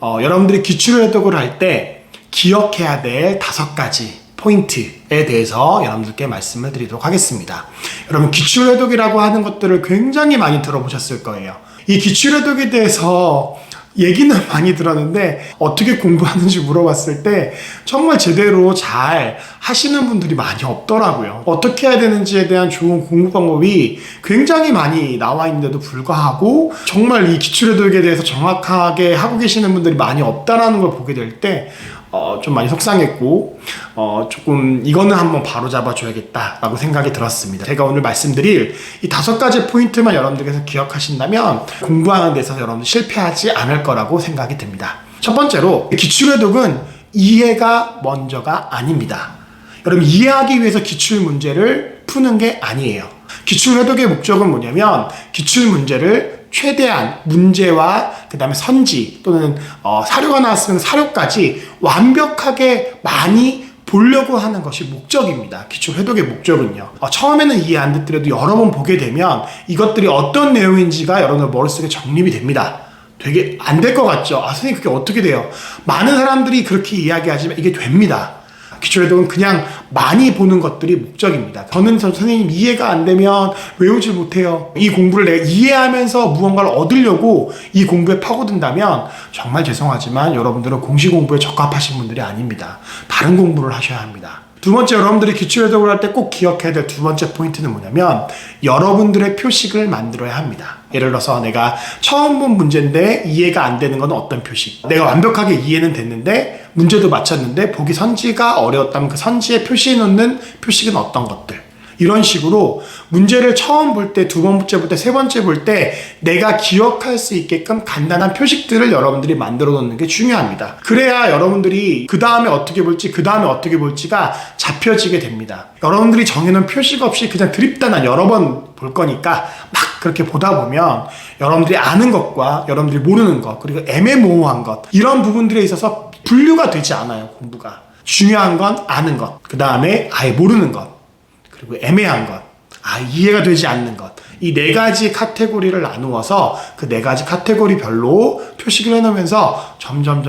여러분들이 기출해독을 할 때 기억해야 될 5가지 포인트에 대해서 여러분들께 말씀을 드리도록 하겠습니다. 여러분, 기출해독이라고 하는 것들을 굉장히 많이 들어보셨을 거예요. 이 기출해독에 대해서 얘기는 많이 들었는데 어떻게 공부하는지 물어봤을 때 정말 제대로 잘 하시는 분들이 많이 없더라고요. 어떻게 해야 되는지에 대한 좋은 공부 방법이 굉장히 많이 나와 있는데도 불구하고 정말 이 기출해독에 대해서 정확하게 하고 계시는 분들이 많이 없다라는 걸 보게 될 때 좀 많이 속상했고 조금 이거는 한번 바로 잡아줘야겠다라고 생각이 들었습니다. 제가 오늘 말씀드릴 이 5가지 포인트만 여러분들께서 기억하신다면 공부하는 데서 여러분들 실패하지 않을 거라고 생각이 듭니다. 첫 번째로, 기출해독은 이해가 먼저가 아닙니다. 여러분, 이해하기 위해서 기출 문제를 푸는 게 아니에요. 기출해독의 목적은 뭐냐면 기출 문제를 최대한 문제와 그 다음에 선지 또는 사료가 나왔으면 사료까지 완벽하게 많이 보려고 하는 것이 목적입니다. 기출해독의 목적은요. 처음에는 이해 안 됐더라도 여러 번 보게 되면 이것들이 어떤 내용인지가 여러분들 머릿속에 정립이 됩니다. 되게 안 될 것 같죠? 선생님, 그게 어떻게 돼요? 많은 사람들이 그렇게 이야기하지만 이게 됩니다. 기출해독은 그냥 많이 보는 것들이 목적입니다. 저는 선생님 이해가 안 되면 외우질 못해요. 이 공부를 내가 이해하면서 무언가를 얻으려고 이 공부에 파고든다면 정말 죄송하지만 여러분들은 공시 공부에 적합하신 분들이 아닙니다. 다른 공부를 하셔야 합니다. 두 번째, 여러분들이 기출해독을 할 때 꼭 기억해야 될 2번째 포인트는 뭐냐면 여러분들의 표식을 만들어야 합니다. 예를 들어서 내가 처음 본 문제인데 이해가 안 되는 건 어떤 표식? 내가 완벽하게 이해는 됐는데 문제도 맞췄는데 보기 선지가 어려웠다면 그 선지에 표시해 놓는 표식은 어떤 것들? 이런 식으로 문제를 처음 볼 때, 2번째 볼 때, 3번째 볼 때 내가 기억할 수 있게끔 간단한 표식들을 여러분들이 만들어 놓는 게 중요합니다. 그래야 여러분들이 그 다음에 어떻게 볼지, 그 다음에 어떻게 볼지가 잡혀지게 됩니다. 여러분들이 정해놓은 표식 없이 그냥 드립단한 여러 번 볼 거니까 막 그렇게 보다 보면 여러분들이 아는 것과 여러분들이 모르는 것, 그리고 애매모호한 것, 이런 부분들에 있어서 분류가 되지 않아요, 공부가. 중요한 건 아는 것, 그 다음에 아예 모르는 것, 그리고 애매한 것, 이해가 되지 않는 것, 이 4가지 카테고리를 나누어서 그 4가지 카테고리별로 표식을 해놓으면서 점점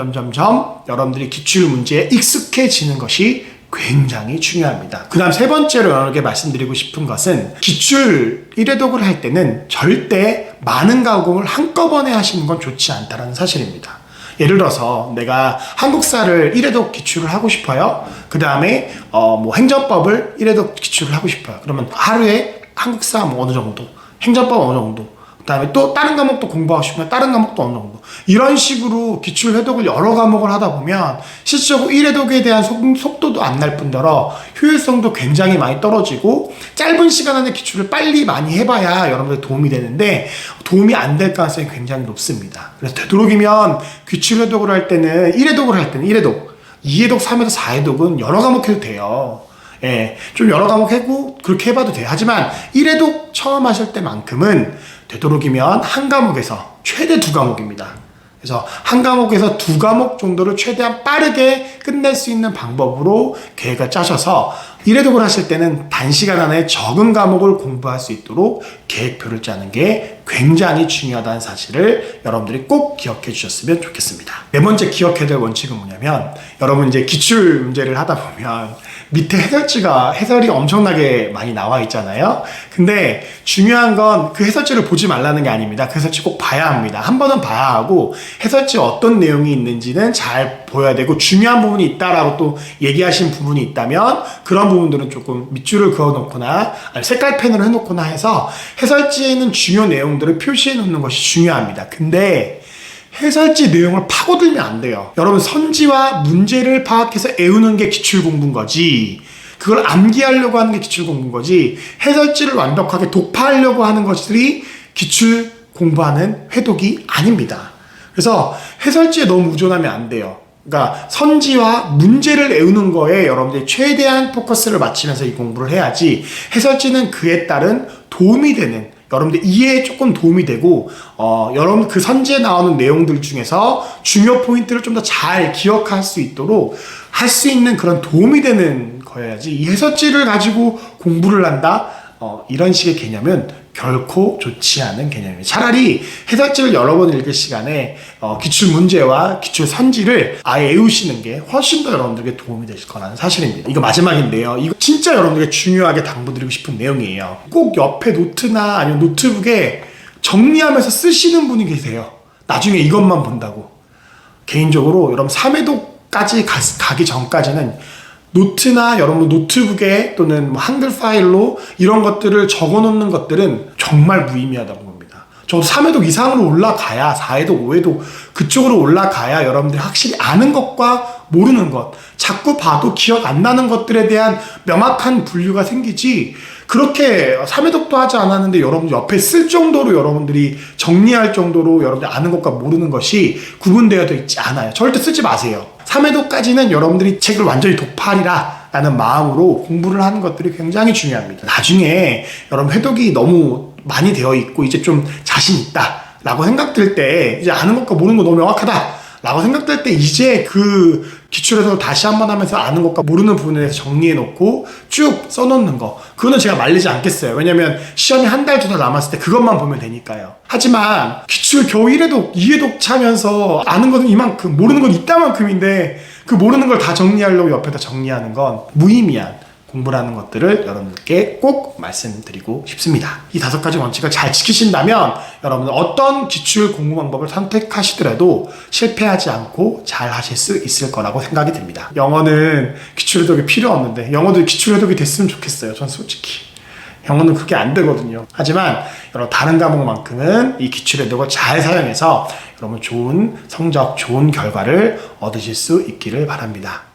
여러분들이 기출 문제에 익숙해지는 것이 굉장히 중요합니다. 그 다음 3번째로 여러분에게 말씀드리고 싶은 것은 기출 1회독을 할 때는 절대 많은 과목을 한꺼번에 하시는 건 좋지 않다는 사실입니다. 예를 들어서 내가 한국사를 1회독 기출을 하고 싶어요. 그 다음에 행정법을 1회독 기출을 하고 싶어요. 그러면 하루에 한국사 어느 정도, 행정법 어느 정도, 그 다음에 또 다른 과목도 공부하고 싶으면 다른 과목도 어느 정도, 이런 식으로 기출 회독을 여러 과목을 하다 보면 실질적으로 1회독에 대한 속도도 안 날 뿐더러 효율성도 굉장히 많이 떨어지고 짧은 시간 안에 기출을 빨리 많이 해봐야 여러분들 도움이 되는데 도움이 안 될 가능성이 굉장히 높습니다. 그래서 되도록이면 기출 회독을 할 때는 1회독을 할 때는 1회독, 2회독, 3회독, 4회독은 여러 과목 해도 돼요. 좀 여러 과목 하고 그렇게 해봐도 돼요. 하지만 1회독 처음 하실 때만큼은 되도록이면 한 과목에서 최대 2과목입니다. 그래서 한 과목에서 2과목 정도를 최대한 빠르게 끝낼 수 있는 방법으로 계획을 짜셔서 1회독을 하실 때는 단시간 안에 적은 과목을 공부할 수 있도록 계획표를 짜는 게 굉장히 중요하다는 사실을 여러분들이 꼭 기억해 주셨으면 좋겠습니다. 4번째 기억해야 될 원칙은 뭐냐면, 여러분 이제 기출 문제를 하다 보면 밑에 해설이 엄청나게 많이 나와 있잖아요. 근데 중요한 건 그 해설지를 보지 말라는 게 아닙니다. 그 해설지 꼭 봐야 합니다. 한 번은 봐야 하고 해설지에 어떤 내용이 있는지는 잘 보여야 되고, 중요한 부분이 있다라고 또 얘기하신 부분이 있다면 그런 부분들은 조금 밑줄을 그어놓거나 색깔펜으로 해놓거나 해서 해설지에 있는 중요 내용들을 표시해 놓는 것이 중요합니다. 근데 해설지 내용을 파고들면 안 돼요. 여러분, 선지와 문제를 파악해서 외우는 게 기출 공부인 거지, 그걸 암기하려고 하는 게 기출 공부인 거지, 해설지를 완벽하게 독파하려고 하는 것들이 기출 공부하는 회독이 아닙니다. 그래서 해설지에 너무 의존하면 안 돼요. 그러니까 선지와 문제를 외우는 거에 여러분들이 최대한 포커스를 맞추면서 이 공부를 해야지, 해설지는 그에 따른 도움이 되는, 여러분들 이해에 조금 도움이 되고 여러분 그 선지에 나오는 내용들 중에서 중요 포인트를 좀 더 잘 기억할 수 있도록 할 수 있는 그런 도움이 되는 거여야지, 이 해설지를 가지고 공부를 한다? 이런 식의 개념은 결코 좋지 않은 개념입니다. 차라리 해설집을 여러 번 읽을 시간에 기출 문제와 기출 선지를 아예 외우시는 게 훨씬 더 여러분들에게 도움이 되실 거라는 사실입니다. 이거 마지막인데요. 이거 진짜 여러분들에게 중요하게 당부드리고 싶은 내용이에요. 꼭 옆에 노트나 아니면 노트북에 정리하면서 쓰시는 분이 계세요. 나중에 이것만 본다고. 개인적으로 여러분 3회독까지 가기 전까지는 노트나 여러분 노트북에 또는 한글 파일로 이런 것들을 적어 놓는 것들은 정말 무의미하다고 봅니다. 저도 3회독 이상으로 올라가야 4회독, 5회독 그쪽으로 올라가야 여러분들이 확실히 아는 것과 모르는 것, 자꾸 봐도 기억 안 나는 것들에 대한 명확한 분류가 생기지, 그렇게 3회독도 하지 않았는데 여러분 옆에 쓸 정도로 여러분들이 정리할 정도로 여러분들이 아는 것과 모르는 것이 구분되어 있지 않아요. 절대 쓰지 마세요. 3회독까지는 여러분들이 책을 완전히 독파하리라 라는 마음으로 공부를 하는 것들이 굉장히 중요합니다. 나중에 여러분 회독이 너무 많이 되어 있고 이제 좀 자신 있다 라고 생각될 때, 이제 아는 것과 모르는 거 너무 명확하다 라고 생각될 때 이제 그 기출에서 다시 한번 하면서 아는 것과 모르는 부분에 대해서 정리해 놓고 쭉 써놓는 거, 그거는 제가 말리지 않겠어요. 왜냐면 시험이 한 달, 2달 남았을 때 그것만 보면 되니까요. 하지만 기출 겨우 1회독, 2회독 차면서 아는 것은 이만큼, 모르는 건 이따만큼인데 그 모르는 걸 다 정리하려고 옆에다 정리하는 건 무의미한 공부라는 것들을 여러분들께 꼭 말씀드리고 싶습니다. 이 5가지 원칙을 잘 지키신다면 여러분은 어떤 기출 공부 방법을 선택하시더라도 실패하지 않고 잘 하실 수 있을 거라고 생각이 듭니다. 영어는 기출 해독이 필요 없는데 영어도 기출 해독이 됐으면 좋겠어요. 전 솔직히 영어는 그게 안 되거든요. 하지만 여러분 다른 과목만큼은 이 기출 해독을 잘 사용해서 여러분 좋은 성적, 좋은 결과를 얻으실 수 있기를 바랍니다.